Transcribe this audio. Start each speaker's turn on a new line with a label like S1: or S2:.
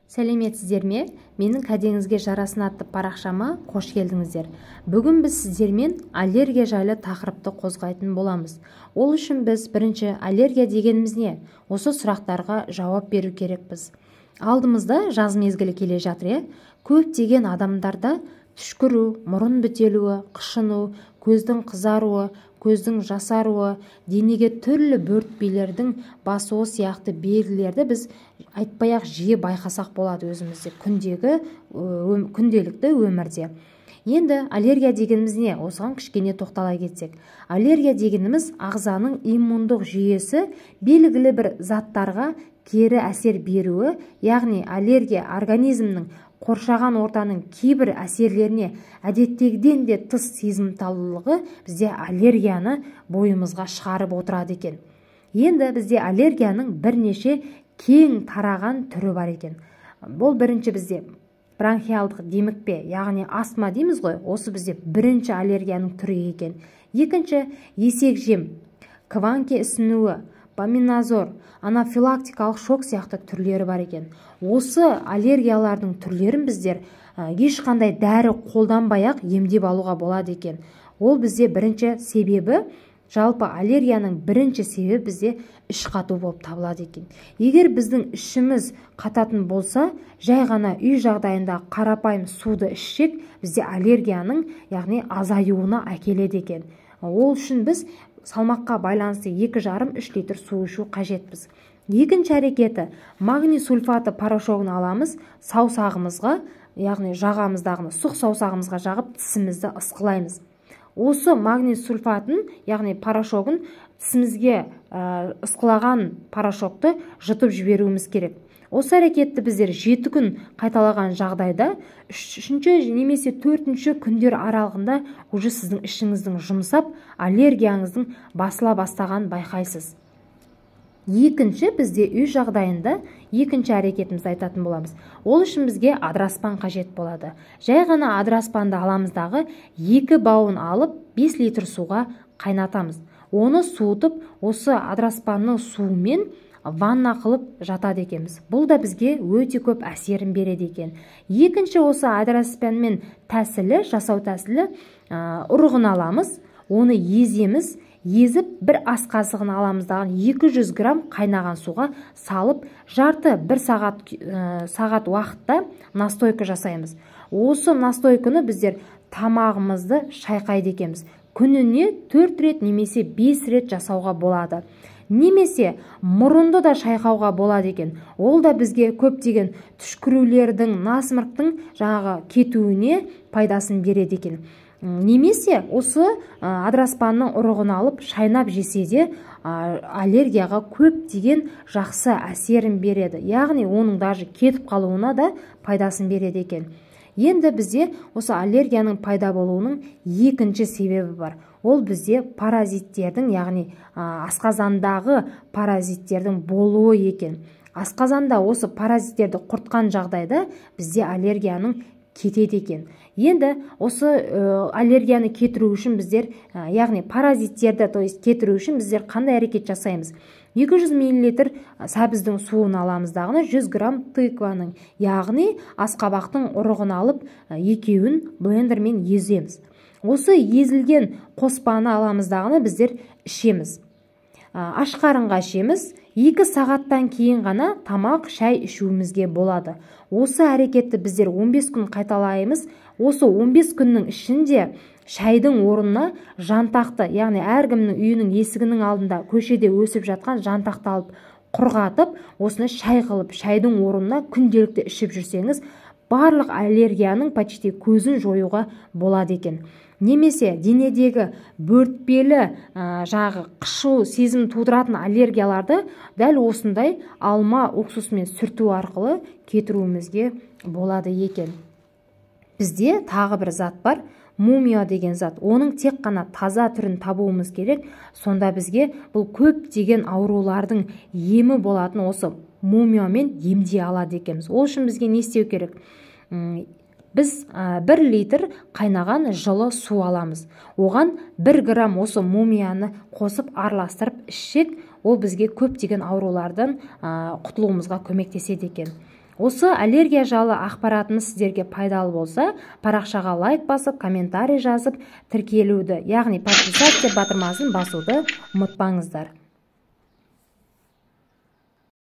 S1: Сәлеметсіздер ме? Менің кәдеңізге жарасын атты парақшама қош келдіңіздер. Бүгін біз сіздермен аллергия жайлы тақырыпты қозғайтын боламыз. Ол үшін біз бірінші аллергия дегеніміз не? Осы сұрақтарға жауап беру керекпіз. Алдымызда жаз мезгілі келе жатыр, көптеген адамдарда түшкіру, мұрын бітелуі, қышыну, көздің қызаруы, көздің жасаруы, денеге түрлі бөртпелердің басуы сияқты белгілерді біз айтпай-ақ жиі байқасақ болады өзімізде күнделікті өмірде. Енді аллергия дегеніміз не? Осыған кішкене тоқтала кетсек. Аллергия дегеніміз ағзаның иммундық жүйесі белгілі бір заттарға кері әсер беруі, яғни аллергия организмнің қоршаған ортаның кейбір әсерлеріне әдеттегіден де тыс сезімталдылығы бізде аллергияны бойымызға шығарып отырады екен. Енді бізде аллергияның бірнеше кең тараған түрі бар екен. Бұл бірінші бізде бронхиалдық демікпе, яғни астма дейміз ғой, осы бізде бірінші аллергияның түрі екен. Екінші есек жем, кванке ісінуі, поминозор, анафилактикалық шок сияқты түрлері бар екен. Осы аллергиялардың түрлерін біздер ешқандай дәрі қолданбай-ақ емдеп алуға болады екен. Ол бізде бірінші себебі, жалпы аллергияның бірінші себебі бізде іш қату болып табылады екен. Егер біздің ішіміз қататын болса, жай ғана үй жағдайында қарапайым суды ішсек, бізде аллергияның, яғни азаюына әкеледі екен. Ол үшін біз салмаққа байланысты 2,5-3 литр су ішу қажетпіз. Екінші әрекеті, магний сульфаты порошогын аламыз, саусағымызға, яғни жағамыздағыны сұқ саусағымызға жағып тісімізді ысқылаймыз. Осы магний сульфатын, яғни порошогын тісімізге ысқылаған порошокты жұтып жіберуіміз керек. Осы әрекетті біздер 7 күн қайталаған жағдайда 3-ші немесе 4-ші күндер аралығында уже сіздің ішіңіздің жұмсап, аллергияңыздың басыла бастаған байқайсыз. Екінші бізде үй жағдайында екінші әрекетімізді айтатын боламыз. Ол үшін бізге адыраспан қажет болады. Жай ғана адыраспанды аламыздағы 2 бауын алып 5 литр суға қайнатамыз. Оны суытып, осы адыраспанның суымен ванна қылып жатады екенбіз. Бұл да бізге өте көп әсерін береді екен. Екінші осы адыраспанмен жасау тәсілі, ұрығын аламыз, оны еземіз, езіп бір ас қасығын аламыздағы 200 грамм қайнаған суға салып, жарты 1 сағат уақытта настойка жасаймыз. Осы настойканы біздер тамағымызды шайқайды екенбіз. Күніне 4 рет немесе 5 рет жасауға болады. Немесе мұрынды да шайқауға болады екен. Ол да бізге көптеген түшкірулердің, насмұрықтың кетуіне пайдасын береді екен. Немесе осы адыраспанның ұрығын алып шайнап жесе де аллергияға көптеген жақсы әсерін береді. Яғни оның даже кетіп қалуына да пайдасын береді екен. Енді бізде осы аллергияның пайда болуының екінші себебі бар. Ол бізде паразиттердің, яғни асқазандағы паразиттердің болуы екен. Асқазанда осы паразиттерді құртқан жағдайда бізде аллергияның кетеді екен. Енді осы аллергияны кетіру үшін біздер, яғни паразиттерді кетіру үшін біздер қандай әрекет жасаймыз? 200 мл сәбіздің суын аламыздағыны 100 грамм тыкваның, яғни асқабақтың ұрығын алып, екеуін блендермен еземіз. Осы езілген қоспаны аламыздағыны біздер ішеміз. Аш қарынға ішеміз, 2 сағаттан кейін ғана тамақ, шай ішуімізге болады. Осы әрекетті біздер 15 күн қайталаймыз. Осы 15 күннің ішінде шайдың орнына жантақты, яғни әркімнің үйінің есігінің алдында көшеде өсіп жатқан жантақты алып құрғатып, осыны шай қылып, шайдың орнына күнделікті ішіп жүрсеңіз, барлық аллергияның почти көзін жоюға болады екен. Немесе денедегі бөртпелі қышу сезім тудыратын аллергияларды дәл осындай алма уксусымен сүрту арқылы кетіруімізге болады екен. Бізде тағы бір зат бар, мумия деген зат. Оның тек қана таза түрін табуымыз керек. Сонда бізге бұл көптеген аурулардың емі болатын осы мумиямен емдей алады екенбіз. Ол үшін бізге не істеу керек? Біз 1 литр қайнаған жылы су аламыз. Оған 1 грамм осы мумияны қосып араластырып ішсек, ол бізге көптеген аурулардан құтылуымызға көмектеседі екен. Осы аллергия жайлы ақпаратымыз сіздерге пайдалы болса, парақшаға лайк басып, комментарий жазып, тіркелуді, яғни подписаться батырмасын басуды ұмытпаңыздар.